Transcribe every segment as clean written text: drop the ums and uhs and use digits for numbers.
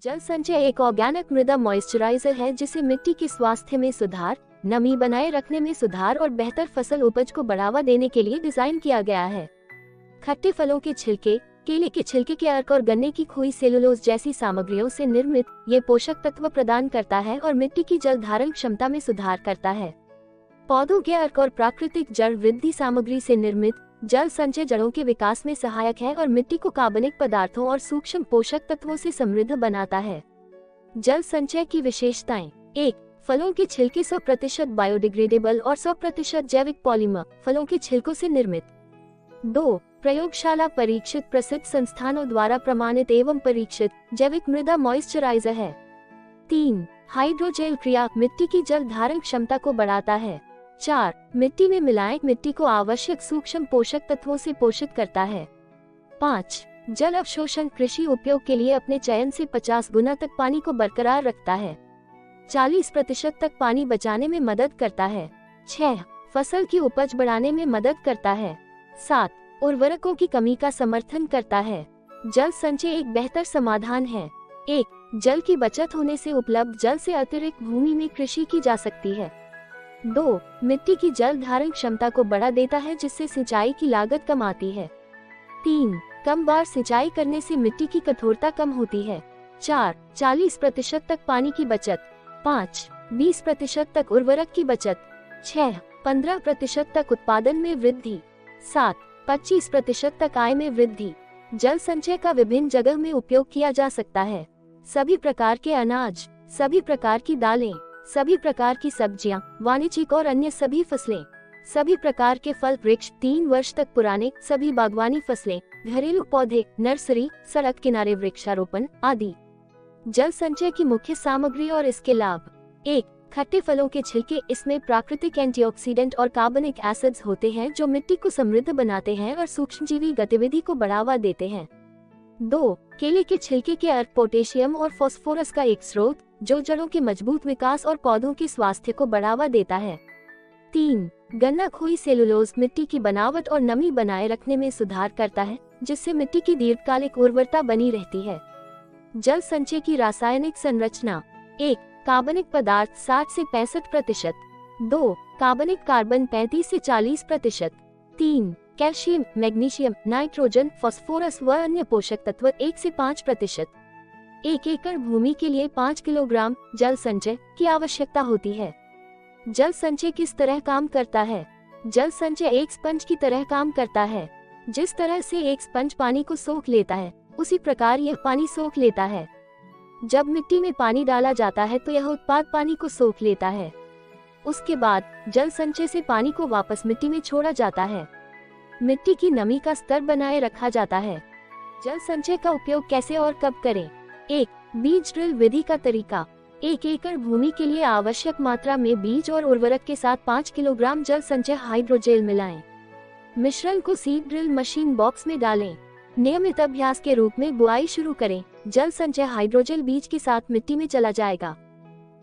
जल संचय एक ऑर्गेनिक मृदा मॉइस्चराइजर है जिसे मिट्टी के स्वास्थ्य में सुधार, नमी बनाए रखने में सुधार और बेहतर फसल उपज को बढ़ावा देने के लिए डिजाइन किया गया है। खट्टे फलों के छिलके, केले के छिलके के अर्क और गन्ने की खोई सेलुलोज जैसी सामग्रियों से निर्मित ये पोषक तत्व प्रदान करता है और मिट्टी की जल धारण क्षमता में सुधार करता है। पौधों के अर्क और प्राकृतिक जड़ वृद्धि सामग्री से निर्मित जल संचय जड़ों के विकास में सहायक है और मिट्टी को कार्बनिक पदार्थों और सूक्ष्म पोषक तत्वों से समृद्ध बनाता है। जल संचय की विशेषताएं: 1. फलों के छिलके 100% बायोडिग्रेडेबल और 100% जैविक पॉलीमर फलों के छिलकों से निर्मित। 2. प्रयोगशाला परीक्षित प्रसिद्ध संस्थानों द्वारा प्रमाणित एवं परीक्षित जैविक मृदा मॉइस्चराइजर है। 3. हाइड्रोजेल क्रिया मिट्टी की जल धारण क्षमता को बढ़ाता है। 4. मिट्टी में मिलाएं मिट्टी को आवश्यक सूक्ष्म पोषक तत्वों से पोषित करता है। 5. जल अवशोषण कृषि उपयोग के लिए अपने चयन से 50 गुना तक पानी को बरकरार रखता है। 40% तक पानी बचाने में मदद करता है। 6. फसल की उपज बढ़ाने में मदद करता है। 7. उर्वरकों की कमी का समर्थन करता है। जल संचय एक बेहतर समाधान है। 1. जल की बचत होने से उपलब्ध जल से अतिरिक्त भूमि में कृषि की जा सकती है। 2. मिट्टी की जल धारण क्षमता को बढ़ा देता है जिससे सिंचाई की लागत कम आती है। 3. कम बार सिंचाई करने से मिट्टी की कठोरता कम होती है। 4. 40% तक पानी की बचत। 5. 20% तक उर्वरक की बचत। 6. 15% तक उत्पादन में वृद्धि। 7. 25% तक आय में वृद्धि। जल संचय का विभिन्न जगह में उपयोग किया जा सकता है। सभी प्रकार के अनाज, सभी प्रकार की दालें, सभी प्रकार की सब्जियां, वाणिज्यिक और अन्य सभी फसलें, सभी प्रकार के फल वृक्ष, 3 वर्ष तक पुराने सभी बागवानी फसलें, घरेलू पौधे, नर्सरी, सड़क किनारे वृक्षारोपण आदि। जल संचय की मुख्य सामग्री और इसके लाभ: 1. खट्टे फलों के छिलके इसमें प्राकृतिक एंटीऑक्सीडेंट और कार्बनिक एसिड्स होते हैं जो मिट्टी को समृद्ध बनाते हैं और सूक्ष्मजीवी गतिविधि को बढ़ावा देते हैं। 2. केले के छिलके के अर्क पोटेशियम और फास्फोरस का एक स्रोत जो जड़ों के मजबूत विकास और पौधों के स्वास्थ्य को बढ़ावा देता है। 3. गन्ना खोई सेलुलोज मिट्टी की बनावट और नमी बनाए रखने में सुधार करता है जिससे मिट्टी की दीर्घकालिक उर्वरता बनी रहती है। जल संचय की रासायनिक संरचना: 1. कार्बनिक पदार्थ 60 से 65%। 2. कार्बनिक कार्बन 35 से 40%। 3. कैल्शियम, मैग्नीशियम, नाइट्रोजन, फास्फोरस व अन्य पोषक तत्व 1 से 5%। 1 एकड़ भूमि के लिए 5 किलोग्राम जल संचय की आवश्यकता होती है। जल संचय किस तरह काम करता है? जल संचय एक स्पंज की तरह काम करता है। जिस तरह से एक स्पंज पानी को सोख लेता है उसी प्रकार यह पानी सोख लेता है। जब मिट्टी में पानी डाला जाता है तो यह उत्पाद पानी को सोख लेता है। उसके बाद जल संचय से पानी को वापस मिट्टी में छोड़ा जाता है। मिट्टी की नमी का स्तर बनाए रखा जाता है। जल संचय का उपयोग कैसे और कब करें? 1. बीज ड्रिल विधि का तरीका: 1 एकड़ भूमि के लिए आवश्यक मात्रा में बीज और उर्वरक के साथ 5 किलोग्राम जल संचय हाइड्रोजेल मिलाएं। मिश्रण को सीड ड्रिल मशीन बॉक्स में डालें। नियमित अभ्यास के रूप में बुआई शुरू करें। जल संचय हाइड्रोजेल बीज के साथ मिट्टी में चला जाएगा।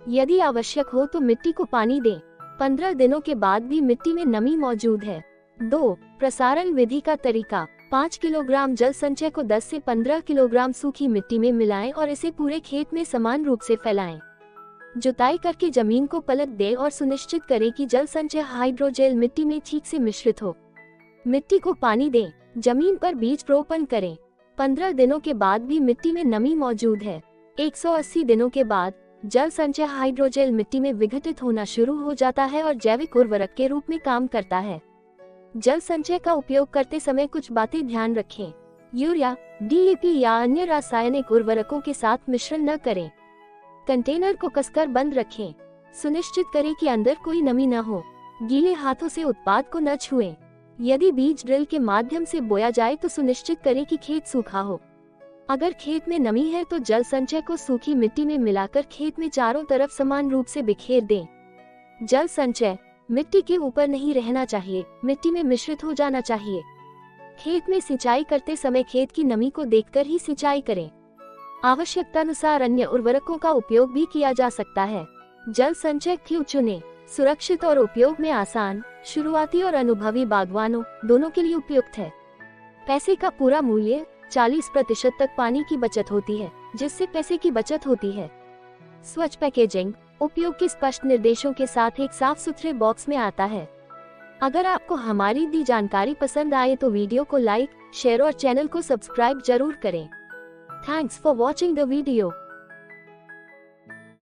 यदि आवश्यक हो तो मिट्टी को पानी दें। 15 दिनों के बाद भी मिट्टी में नमी मौजूद है। 2. प्रसारण विधि का तरीका: 5 किलोग्राम जल संचय को 10 से 15 किलोग्राम सूखी मिट्टी में मिलाएं और इसे पूरे खेत में समान रूप से फैलाएं। जुताई करके जमीन को पलट दें और सुनिश्चित करें कि जल संचय हाइड्रोजेल मिट्टी में ठीक से मिश्रित हो। मिट्टी को पानी दें। जमीन पर बीज रोपण करें। 15 दिनों के बाद भी मिट्टी में नमी मौजूद है। 180 दिनों के बाद जल संचय हाइड्रोजेल मिट्टी में विघटित होना शुरू हो जाता है और जैविक उर्वरक के रूप में काम करता है। जल संचय का उपयोग करते समय कुछ बातें ध्यान रखें। यूरिया, डीएपी या अन्य रासायनिक उर्वरकों के साथ मिश्रण न करें। कंटेनर को कसकर बंद रखें। सुनिश्चित करें कि अंदर कोई नमी न हो। गीले हाथों से उत्पाद को न छुएं। यदि बीज ड्रिल के माध्यम से बोया जाए तो सुनिश्चित करें कि खेत सूखा हो। अगर खेत में नमी है तो जल संचय को सूखी मिट्टी में मिलाकर खेत में चारों तरफ समान रूप से बिखेर दें। जल संचय मिट्टी के ऊपर नहीं रहना चाहिए, मिट्टी में मिश्रित हो जाना चाहिए। खेत में सिंचाई करते समय खेत की नमी को देखकर ही सिंचाई करें। आवश्यकतानुसार अन्य उर्वरकों का उपयोग भी किया जा सकता है। जल संचय क्यों चुनें? सुरक्षित और उपयोग में आसान, शुरुआती और अनुभवी बागवानों दोनों के लिए उपयुक्त है। पैसे का पूरा मूल्य, 40% तक पानी की बचत होती है। जिससे पैसे की बचत होती है। स्वच्छ पैकेजिंग उपयोग के स्पष्ट निर्देशों के साथ एक साफ सुथरे बॉक्स में आता है। अगर आपको हमारी दी जानकारी पसंद आए तो वीडियो को लाइक, शेयर और चैनल को सब्सक्राइब जरूर करें। Thanks for watching the video.